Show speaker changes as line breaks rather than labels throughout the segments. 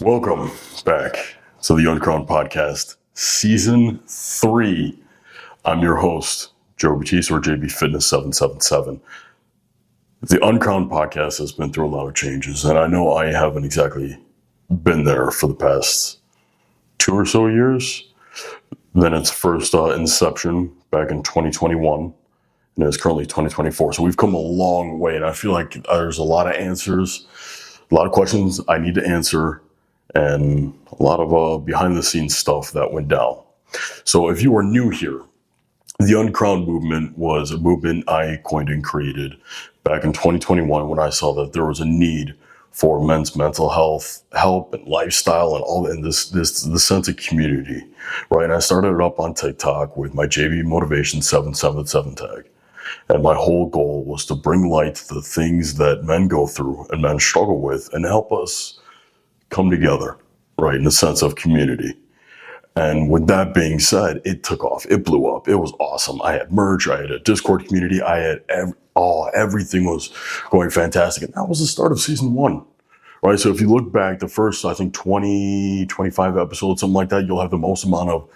Welcome back to the Uncrowned Podcast, Season 3. I'm your host, Joe Buttice, or JB Fitness 777. The Uncrowned Podcast has been through a lot of changes, and I know I haven't exactly been there for the past 2 or so years. Then its first inception back in 2021, and it's currently 2024. So we've come a long way, and I feel like there's a lot of answers, a lot of questions I need to answer, and a lot of behind-the-scenes stuff that went down. So if you are new here, the Uncrowned movement was a movement I coined and created back in 2021 when I saw that there was a need for men's mental health help and lifestyle and all, and this sense of community, right? And I started it up on TikTok with my JB Motivation 777 tag. And my whole goal was to bring light to the things that men go through and men struggle with and help us come together, right, in the sense of community. And with that being said, it took off. It blew up. It was awesome. I had merch. I had a Discord community. I had everything was going fantastic. And that was the start of Season 1, right? So if you look back, the first, I think, 20, 25 episodes, something like that, you'll have the most amount of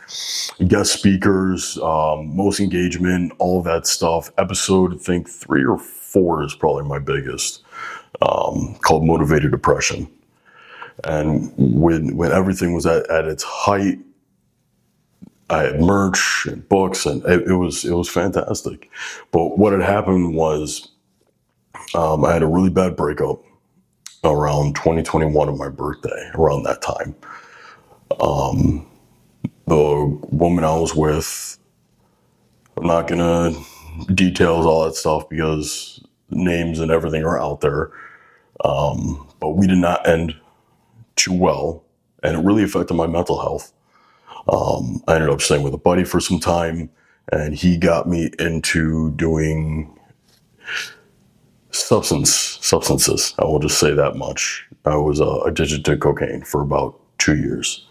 guest speakers, most engagement, all of that stuff. Episode, I think, 3 or 4 is probably my biggest, called Motivated Depression. And when everything was at its height, I had merch and books, and it was fantastic. But what had happened was I had a really bad breakup around 2021 of my birthday, around that time. The woman I was with, I'm not going to details all that stuff because names and everything are out there. But we did not end too well, and it really affected my mental health. I ended up staying with a buddy for some time, and he got me into doing substances. I will just say that much. I was addicted to cocaine for about 2 years.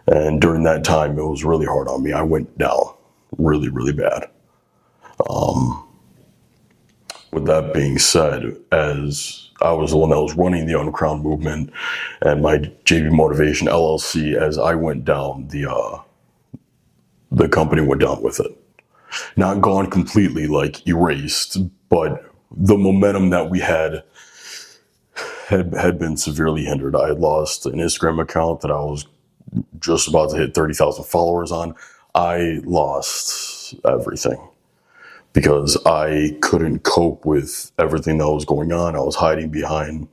And during that time, it was really hard on me. I went down really, really bad. With that being said, as I was the one that was running the Uncrowned movement and my JB Motivation LLC, as I went down, the company went down with it. Not gone completely, like erased, but the momentum that we had been severely hindered. I had lost an Instagram account that I was just about to hit 30,000 followers on. I lost everything because I couldn't cope with everything that was going on. I was hiding behind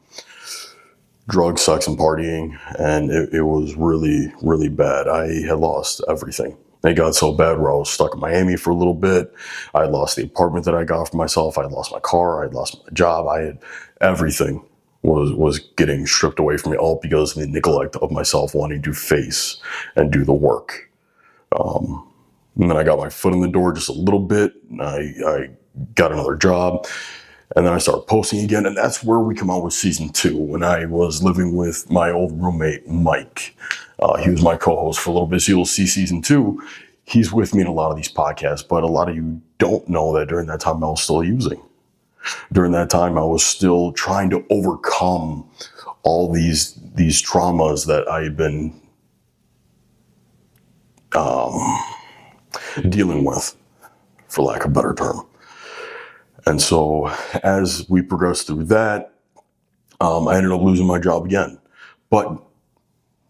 drugs, sex, and partying, and it was really, really bad. I had lost everything. It got so bad where I was stuck in Miami for a little bit. I had lost the apartment that I got for myself. I had lost my car. I had lost my job. I had everything was getting stripped away from me, all because of the neglect of myself wanting to face and do the work. And then I got my foot in the door just a little bit, and I got another job, and then I started posting again, and that's where we come out with Season 2, when I was living with my old roommate, Mike. He was my co-host for a little bit, so you'll see Season 2. He's with me in a lot of these podcasts, but a lot of you don't know that during that time I was still using. During that time, I was still trying to overcome all these traumas that I had been dealing with, for lack of a better term. And so as we progressed through that, I ended up losing my job again. But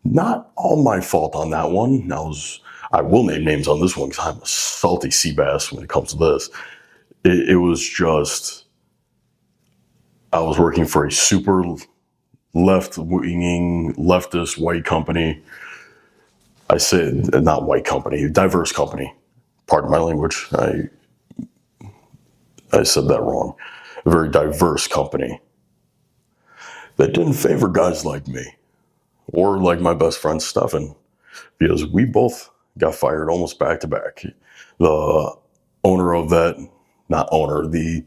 not all my fault on that one. I will name names on this one because I'm a salty sea bass when it comes to this. It was just, I was working for a super left-winging, leftist white company. I say not white company, diverse company. Pardon my language. I said that wrong. A very diverse company that didn't favor guys like me or like my best friend Stefan, because we both got fired almost back to back. The owner of that, not owner, the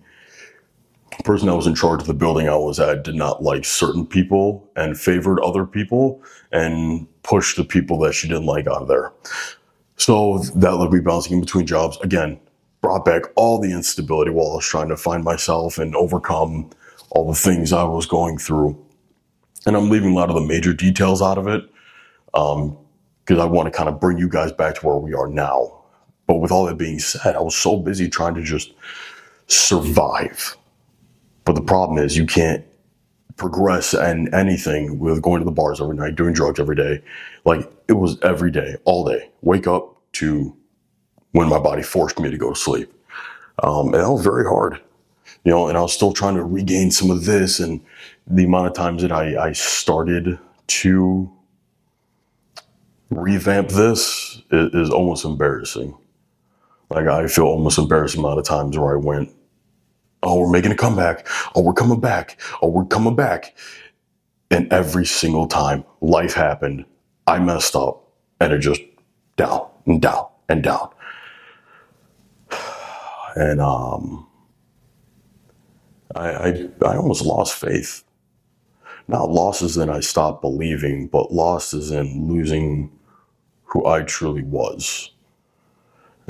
person that was in charge of the building I was at did not like certain people and favored other people and pushed the people that she didn't like out of there. So that left me bouncing in between jobs. Again, brought back all the instability while I was trying to find myself and overcome all the things I was going through. And I'm leaving a lot of the major details out of it because I want to kind of bring you guys back to where we are now. But with all that being said, I was so busy trying to just survive. But the problem is you can't progress in anything with going to the bars every night, doing drugs every day. Like, it was every day, all day. Wake up to when my body forced me to go to sleep. And that was very hard, and I was still trying to regain some of this. And the amount of times that I started to revamp this is almost embarrassing. Like, I feel almost embarrassed the amount of times where I went, oh, we're making a comeback. Oh, we're coming back. Oh, we're coming back. And every single time life happened, I messed up and it just down and down and down. And I almost lost faith. Not lost as in I stopped believing, but lost as in losing who I truly was.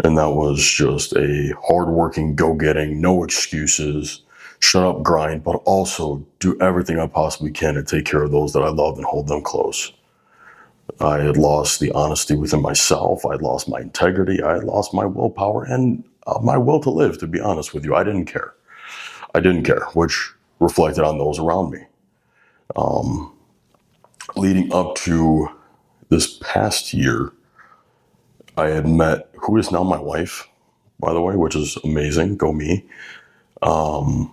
And that was just a hardworking, go-getting, no excuses, shut up, grind, but also do everything I possibly can to take care of those that I love and hold them close. I had lost the honesty within myself. I had lost my integrity. I had lost my willpower and my will to live, to be honest with you. I didn't care. Which reflected on those around me. Leading up to this past year, I had met who is now my wife, by the way, which is amazing. Go me. I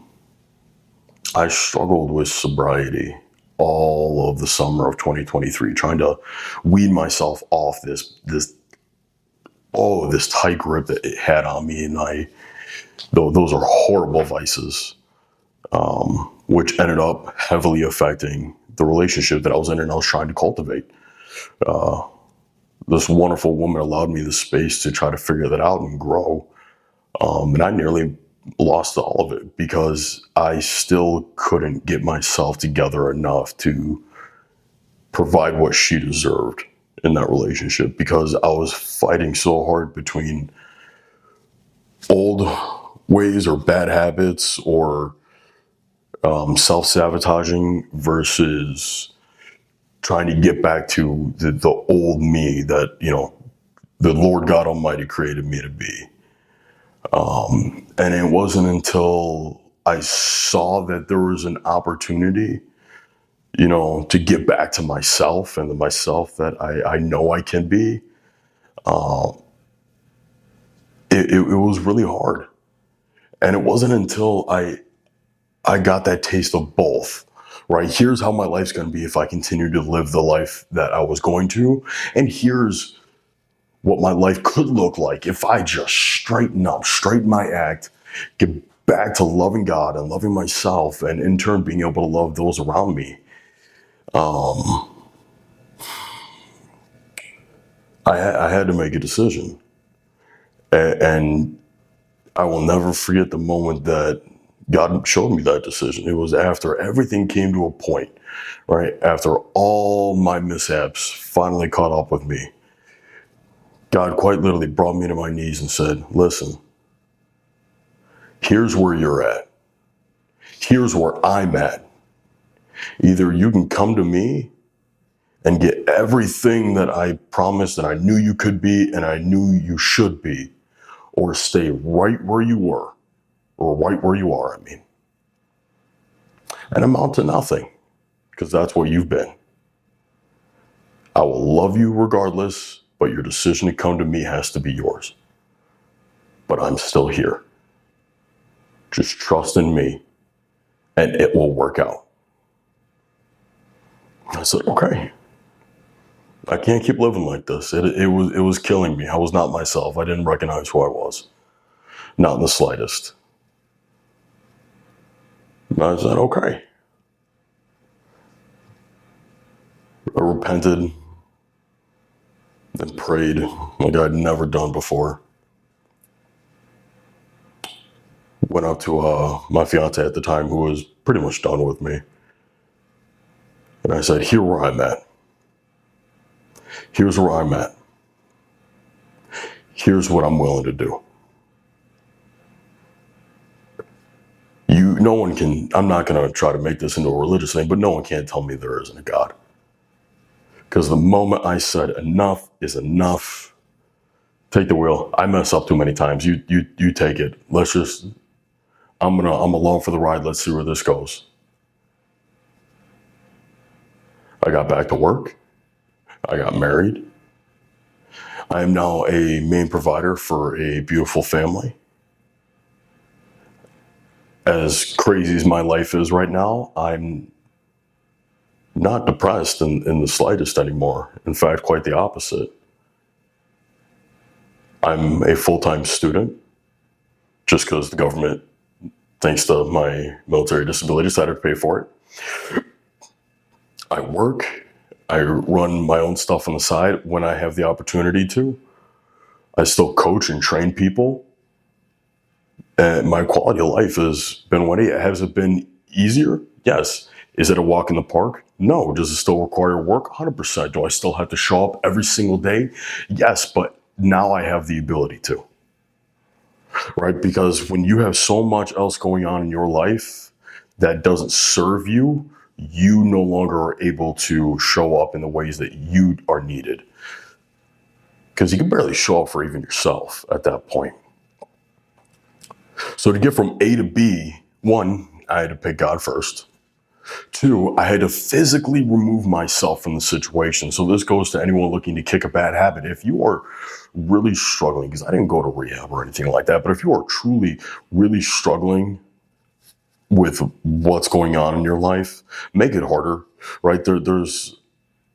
struggled with sobriety all of the summer of 2023, trying to wean myself off this tight grip that it had on me. And those are horrible vices, which ended up heavily affecting the relationship that I was in and I was trying to cultivate. This wonderful woman allowed me the space to try to figure that out and grow. And I nearly lost all of it because I still couldn't get myself together enough to provide what she deserved in that relationship, because I was fighting so hard between old ways or bad habits or self-sabotaging versus trying to get back to the old me that, the Lord God Almighty created me to be. And it wasn't until I saw that there was an opportunity, to get back to myself and the myself that I know I can be. It was really hard. And it wasn't until I got that taste of both, right? Here's how my life's going to be if I continue to live the life that I was going to. And here's what my life could look like if I just straighten up, straighten my act, get back to loving God and loving myself, and in turn being able to love those around me. I had to make a decision. And I will never forget the moment that God showed me that decision. It was after everything came to a point, right? After all my mishaps finally caught up with me, God quite literally brought me to my knees and said, listen, here's where you're at. Here's where I'm at. Either you can come to me and get everything that I promised and I knew you could be and I knew you should be, or stay right where you were, or right where you are, and amount to nothing, because that's what you've been. I will love you regardless, but your decision to come to me has to be yours. But I'm still here. Just trust in me, and it will work out. I said, okay. I can't keep living like this. It was killing me. I was not myself. I didn't recognize who I was. Not in the slightest. And I said, okay. I repented and prayed like I'd never done before. Went up to my fiance at the time, who was pretty much done with me. And I said, here's where I'm at. Here's where I'm at. Here's what I'm willing to do. No one can, I'm not going to try to make this into a religious thing, but no one can tell me there isn't a God. Because the moment I said enough is enough, take the wheel. I mess up too many times. You take it. I'm along for the ride. Let's see where this goes. I got back to work. I got married. I am now a main provider for a beautiful family. As crazy as my life is right now, I'm not depressed in the slightest anymore. In fact, quite the opposite. I'm a full-time student just because the government, thanks to my military disability, decided to pay for it. I work. I run my own stuff on the side when I have the opportunity to. I still coach and train people. And my quality of life has been what it is. Has it been easier? Yes. Is it a walk in the park? No. Does it still require work? 100%. Do I still have to show up every single day? Yes, but now I have the ability to. Right? Because when you have so much else going on in your life that doesn't serve you, you no longer are able to show up in the ways that you are needed. Because you can barely show up for even yourself at that point. So to get from A to B, one, I had to pick God first. Two, I had to physically remove myself from the situation. So this goes to anyone looking to kick a bad habit. If you are really struggling, because I didn't go to rehab or anything like that, but if you are truly, really struggling with what's going on in your life, make it harder, right? There's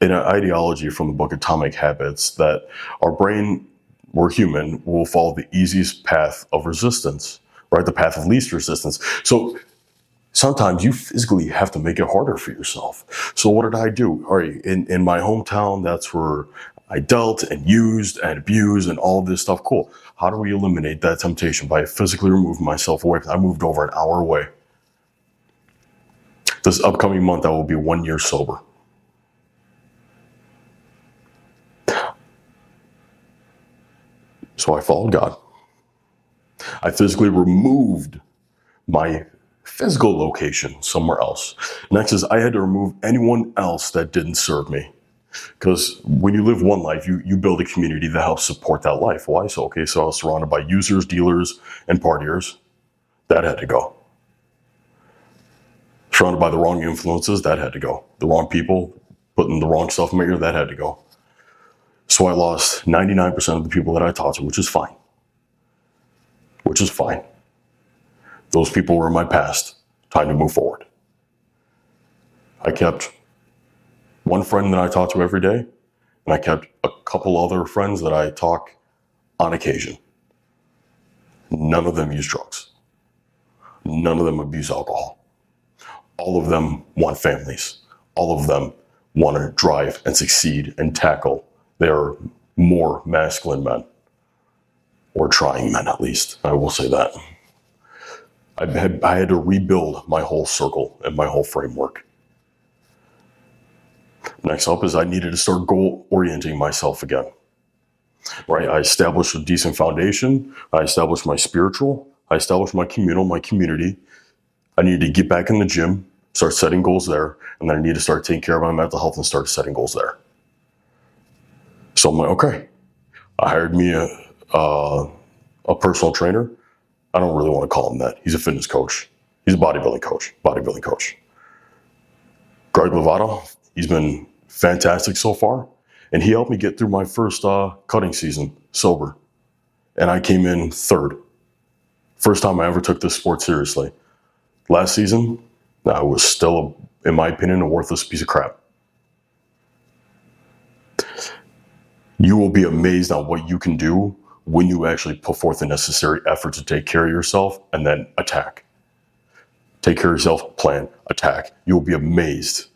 an ideology from the book Atomic Habits that our brain, we're human, will follow the easiest path of resistance, right? The path of least resistance. So sometimes you physically have to make it harder for yourself. So what did I do? All right, in my hometown, that's where I dealt and used and abused and all this stuff. Cool. How do we eliminate that temptation? By physically removing myself away. I moved over an hour away. This upcoming month, I will be 1 year sober. So I followed God. I physically removed my physical location somewhere else. Next is I had to remove anyone else that didn't serve me. Because when you live one life, you build a community that helps support that life. Why? So I was surrounded by users, dealers, and partiers. That had to go. Surrounded by the wrong influences, that had to go. The wrong people, putting the wrong stuff in my ear, that had to go. So I lost 99% of the people that I talked to, which is fine. Which is fine. Those people were in my past. Time to move forward. I kept one friend that I talk to every day, and I kept a couple other friends that I talk on occasion. None of them use drugs. None of them abuse alcohol. All of them want families. All of them want to drive and succeed and tackle. They are more masculine men, or trying men at least. I will say that. I had to rebuild my whole circle and my whole framework. Next up is I needed to start goal orienting myself again. Right? I established a decent foundation. I established my spiritual. I established my communal, my community. I needed to get back in the gym, start setting goals there, and then I need to start taking care of my mental health and start setting goals there. So I'm like, okay. I hired me a personal trainer. I don't really want to call him that. He's a fitness coach. He's a bodybuilding coach. Greg Lovato, he's been fantastic so far. And he helped me get through my first cutting season sober. And I came in third. First time I ever took this sport seriously. Last season, I was still, in my opinion, a worthless piece of crap. You will be amazed at what you can do when you actually put forth the necessary effort to take care of yourself and then attack. Take care of yourself, plan, attack. You will be amazed.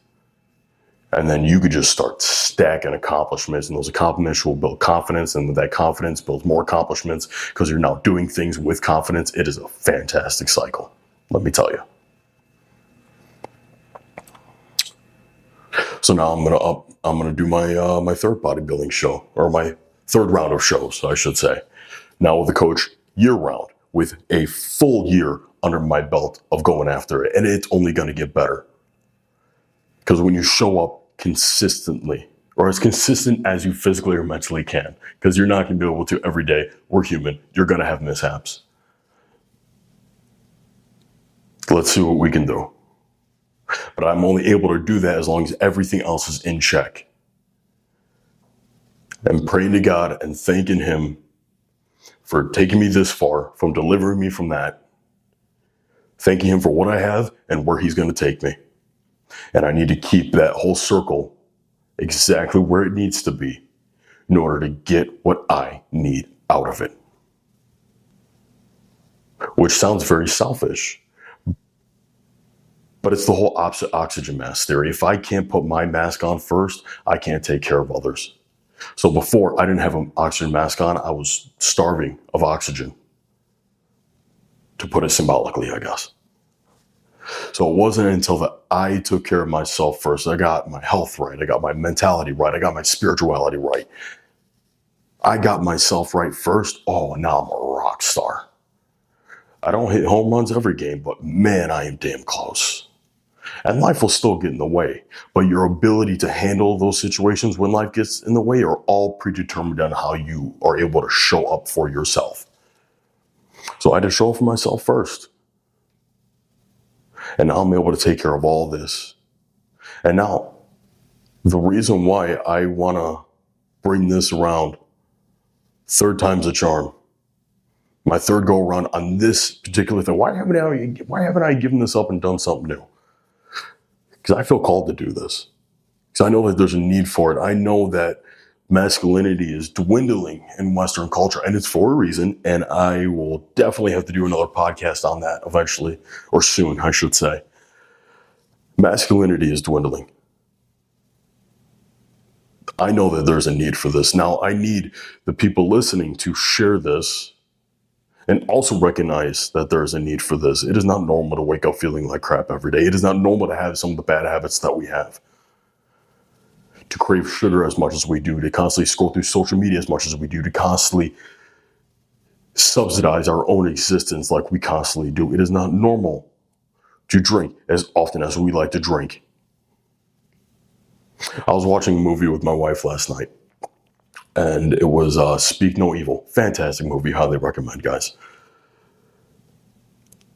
And then you could just start stacking accomplishments, and those accomplishments will build confidence, and that confidence builds more accomplishments because you're now doing things with confidence. It is a fantastic cycle, let me tell you. So now I'm gonna do my third bodybuilding show, or my third round of shows, I should say. Now with a coach year round, with a full year under my belt of going after it. And it's only going to get better. Because when you show up consistently, or as consistent as you physically or mentally can, because you're not going to be able to every day, we're human, you're going to have mishaps. Let's see what we can do. But I'm only able to do that as long as everything else is in check. And praying to God and thanking Him for taking me this far, from delivering me from that. Thanking Him for what I have and where He's going to take me. And I need to keep that whole circle exactly where it needs to be in order to get what I need out of it. Which sounds very selfish. But it's the whole opposite oxygen mask theory. If I can't put my mask on first, I can't take care of others. So before I didn't have an oxygen mask on, I was starving of oxygen. To put it symbolically, I guess. So it wasn't until that I took care of myself first. I got my health right. I got my mentality right. I got my spirituality right. I got myself right first. Oh, now I'm a rock star. I don't hit home runs every game, but man, I am damn close. And life will still get in the way. But your ability to handle those situations when life gets in the way are all predetermined on how you are able to show up for yourself. So I had to show up for myself first. And now I'm able to take care of all this. And now, the reason why I want to bring this around, third time's a charm. My third go around on this particular thing. Why haven't I given this up and done something new? Because I feel called to do this. Because I know that there's a need for it. I know that masculinity is dwindling in Western culture, and it's for a reason. And I will definitely have to do another podcast on that eventually, or soon, I should say. Masculinity is dwindling. I know that there's a need for this. Now, I need the people listening to share this and also recognize that there is a need for this. It is not normal to wake up feeling like crap every day. It is not normal to have some of the bad habits that we have. To crave sugar as much as we do, to constantly scroll through social media as much as we do, to constantly subsidize our own existence like we constantly do. It is not normal to drink as often as we like to drink. I was watching a movie with my wife last night, and it was Speak No Evil. Fantastic movie, highly recommend, guys.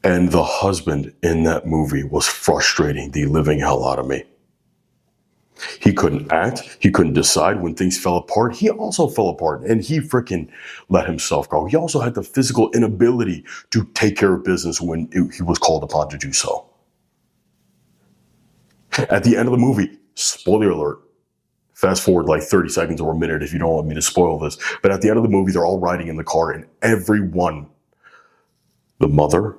And the husband in that movie was frustrating the living hell out of me. He couldn't act. He couldn't decide when things fell apart. He also fell apart, and he freaking let himself go. He also had the physical inability to take care of business when he was called upon to do so. At the end of the movie, spoiler alert, fast forward like 30 seconds or a minute if you don't want me to spoil this, but at the end of the movie, they're all riding in the car, and everyone, the mother,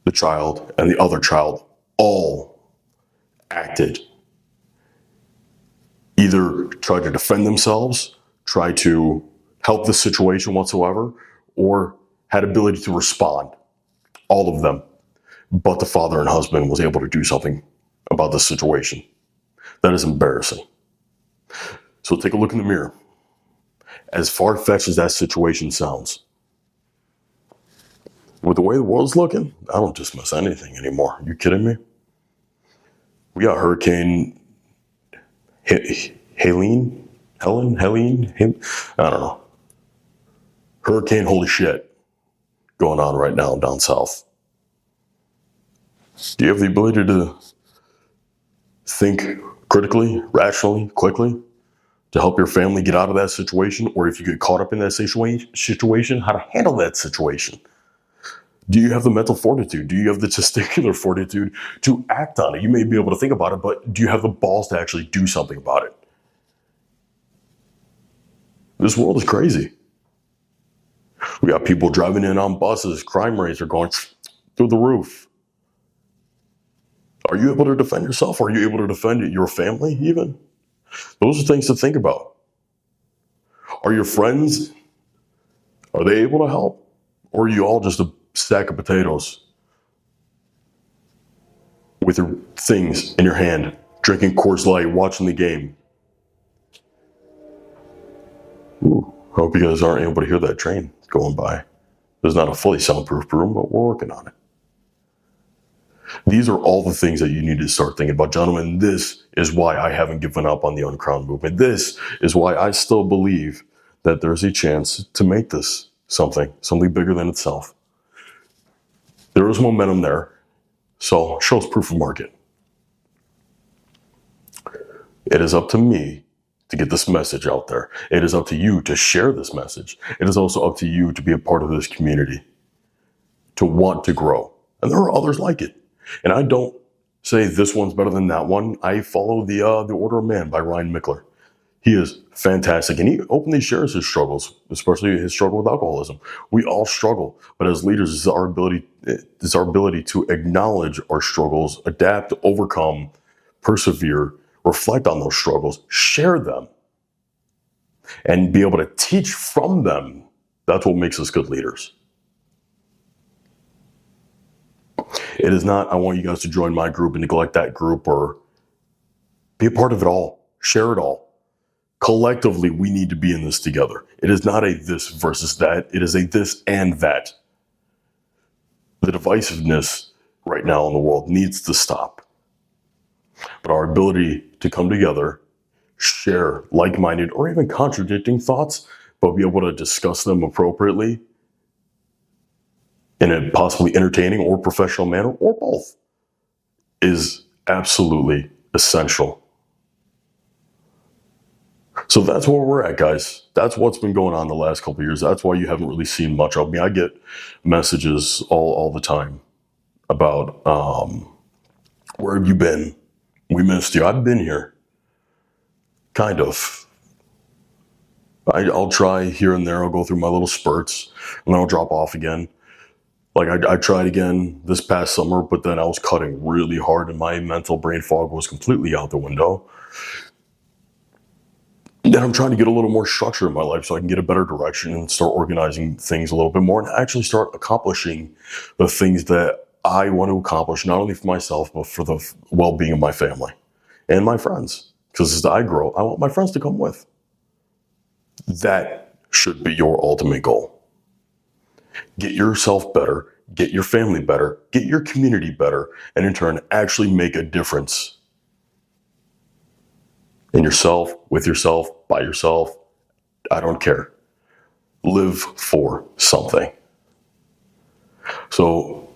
the child, and the other child, all acted. Either try to defend themselves, try to help the situation whatsoever, or had ability to respond. All of them. But the father and husband was able to do something about the situation. That is embarrassing. So take a look in the mirror. As far-fetched as that situation sounds, with the way the world's looking, I don't dismiss anything anymore. You kidding me? We got Hurricane Helene, I don't know. Hurricane holy shit going on right now down south. Do you have the ability to think critically, rationally, quickly to help your family get out of that situation? Or if you get caught up in that situation, how to handle that situation? Do you have the mental fortitude? Do you have the testicular fortitude to act on it? You may be able to think about it, but do you have the balls to actually do something about it? This world is crazy. We got people driving in on buses. Crime rates are going through the roof. Are you able to defend yourself? Are you able to defend your family even? Those are things to think about. Are your friends, are they able to help? Or are you all just a sack of potatoes with your things in your hand, drinking Coors Light, watching the game? Ooh, I hope you guys aren't able to hear that train going by. There's not a fully soundproof room, but we're working on it. These are all the things that you need to start thinking about. Gentlemen, this is why I haven't given up on the Uncrowned movement. This is why I still believe that there's a chance to make this something bigger than itself. There is momentum there, so shows proof of market. It is up to me to get this message out there. It is up to you to share this message. It is also up to you to be a part of this community, to want to grow. And there are others like it. And I don't say this one's better than that one. I follow the Order of Man by Ryan Michler. He is fantastic, and he openly shares his struggles, especially his struggle with alcoholism. We all struggle, but as leaders, it's our ability to acknowledge our struggles, adapt, overcome, persevere, reflect on those struggles, share them, and be able to teach from them. That's what makes us good leaders. It is not, I want you guys to join my group and neglect that group, or be a part of it all. Share it all. Collectively, we need to be in this together. It is not a this versus that. It is a this and that. The divisiveness right now in the world needs to stop. But our ability to come together, share like-minded or even contradicting thoughts, but be able to discuss them appropriately in a possibly entertaining or professional manner, or both, is absolutely essential. So that's where we're at, guys. That's what's been going on the last couple of years. That's why you haven't really seen much of me. I get messages all the time about, where have you been? We missed you. I've been here. Kind of. I'll try here and there. I'll go through my little spurts, and then I'll drop off again. Like I tried again this past summer, but then I was cutting really hard and my mental brain fog was completely out the window. Then I'm trying to get a little more structure in my life so I can get a better direction and start organizing things a little bit more and actually start accomplishing the things that I want to accomplish, not only for myself, but for the well-being of my family and my friends. Because as I grow, I want my friends to come with. That should be your ultimate goal. Get yourself better, get your family better, get your community better, and in turn, actually make a difference in yourself, with yourself, by yourself. I don't care. Live for something. So,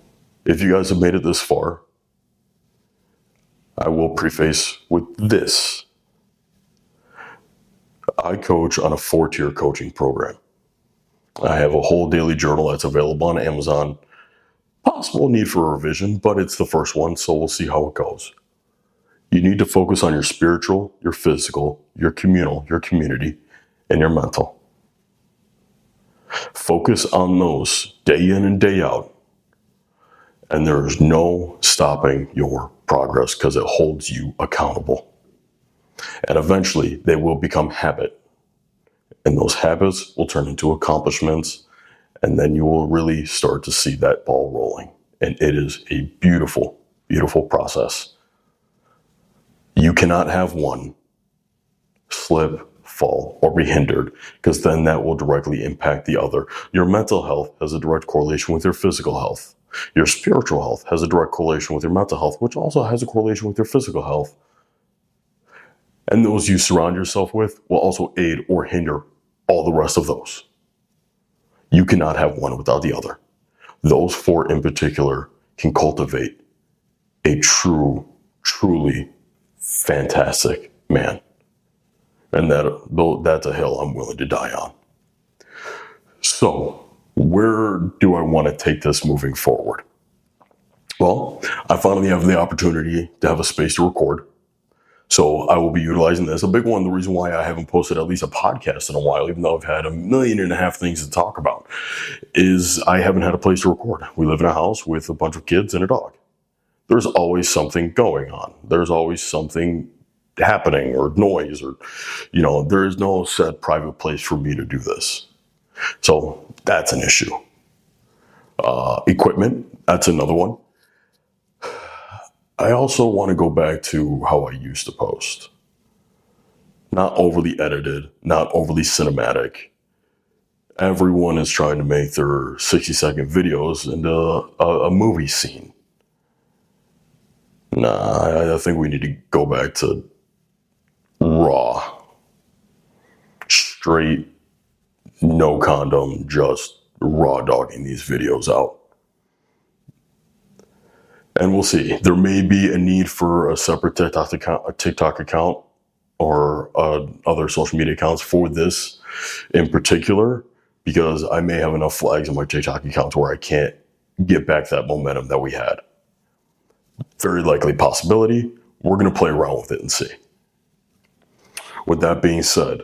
if you guys have made it this far, I will preface with this. I coach on a 4-tier coaching program. I have a whole daily journal that's available on Amazon. Possible need for a revision, but it's the first one, so we'll see how it goes. You need to focus on your spiritual, your physical, your communal, your community, and your mental. Focus on those day in and day out, and there is no stopping your progress because it holds you accountable. And eventually, they will become habit. And those habits will turn into accomplishments, and then you will really start to see that ball rolling. And it is a beautiful, beautiful process. You cannot have one slip, fall, or be hindered, because then that will directly impact the other. Your mental health has a direct correlation with your physical health. Your spiritual health has a direct correlation with your mental health, which also has a correlation with your physical health. And those you surround yourself with will also aid or hinder all the rest of those. You cannot have one without the other. Those 4 in particular can cultivate a truly fantastic man. And that's a hill I'm willing to die on. So, where do I want to take this moving forward? Well, I finally have the opportunity to have a space to record. So I will be utilizing this. A big one, the reason why I haven't posted at least a podcast in a while, even though I've had 1.5 million things to talk about, is I haven't had a place to record. We live in a house with a bunch of kids and a dog. There's always something going on. There's always something happening or noise or, there is no set private place for me to do this. So that's an issue. Equipment, that's another one. I also want to go back to how I used to post. Not overly edited, not overly cinematic. Everyone is trying to make their 60-second videos into a movie scene. Nah, I think we need to go back to raw, straight, no condom, just raw dogging these videos out. And we'll see. There may be a need for a separate TikTok account or other social media accounts for this in particular, because I may have enough flags in my TikTok account where I can't get back that momentum that we had. Very likely possibility. We're going to play around with it and see. With that being said,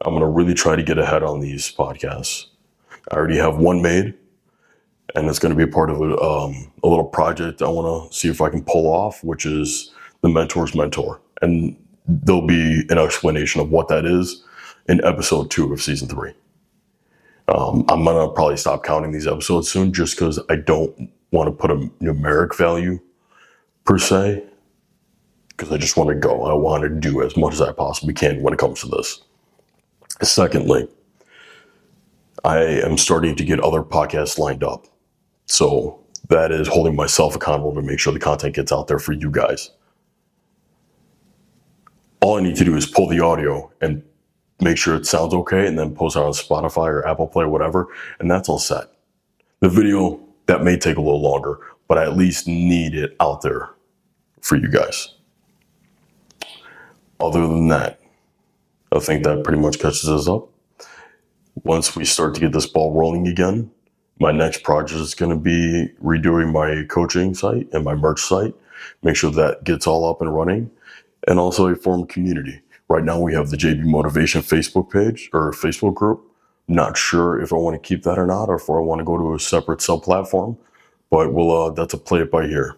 I'm going to really try to get ahead on these podcasts. I already have one made, and it's going to be a part of a little project I want to see if I can pull off, which is the mentor's mentor. And there'll be an explanation of what that is in episode 2 of season 3. I'm going to probably stop counting these episodes soon just because I don't want to put a numeric value per se, because I just want to go. I want to do as much as I possibly can when it comes to this. Secondly, I am starting to get other podcasts lined up. So that is holding myself accountable to make sure the content gets out there for you guys. All I need to do is pull the audio and make sure it sounds okay and then post it on Spotify or Apple Play or whatever, and that's all set. The video, that may take a little longer, but I at least need it out there for you guys. Other than that, I think that pretty much catches us up. Once we start to get this ball rolling again, my next project is going to be redoing my coaching site and my merch site. Make sure that gets all up and running. And also a form community. Right now we have the JB Motivation Facebook page or Facebook group. Not sure if I want to keep that or not, or if I want to go to a separate sub-platform. But that's a play it by ear.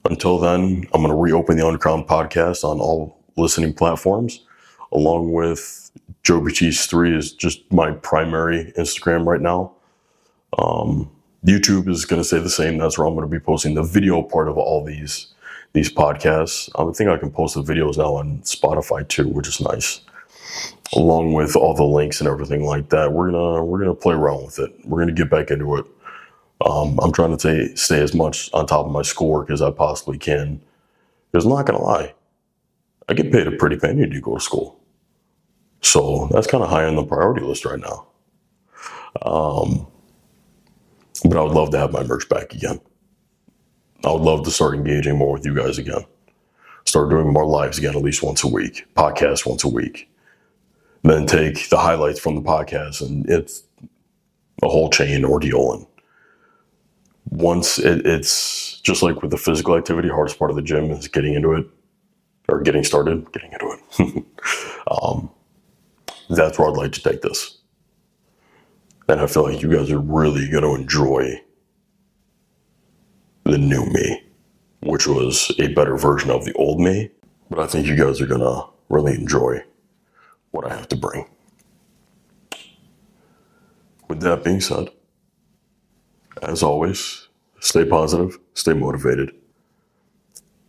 Until then, I'm going to reopen the Uncrowned Podcast on all listening platforms, along with Joe Buttice 3 is just my primary Instagram right now. YouTube is going to stay the same. That's where I'm going to be posting the video part of all these podcasts. I think I can post the videos now on Spotify too, which is nice. Along with all the links and everything like that, we're gonna play around with it. We're gonna get back into it. I'm trying to stay as much on top of my schoolwork as I possibly can. Because I'm not gonna lie, I get paid a pretty penny to go to school, so that's kind of high on the priority list right now. But I would love to have my merch back again. I would love to start engaging more with you guys again. Start doing more lives again, at least once a week. Podcast once a week. Then take the highlights from the podcast, and it's a whole chain ordeal. And once it's just like with the physical activity, hardest part of the gym is getting into it, or getting started, getting into it. That's where I'd like to take this. And I feel like you guys are really going to enjoy the new me, which was a better version of the old me. But I think you guys are going to really enjoy what I have to bring. With that being said, as always, stay positive, stay motivated,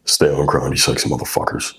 stay uncrowned, you sexy motherfuckers.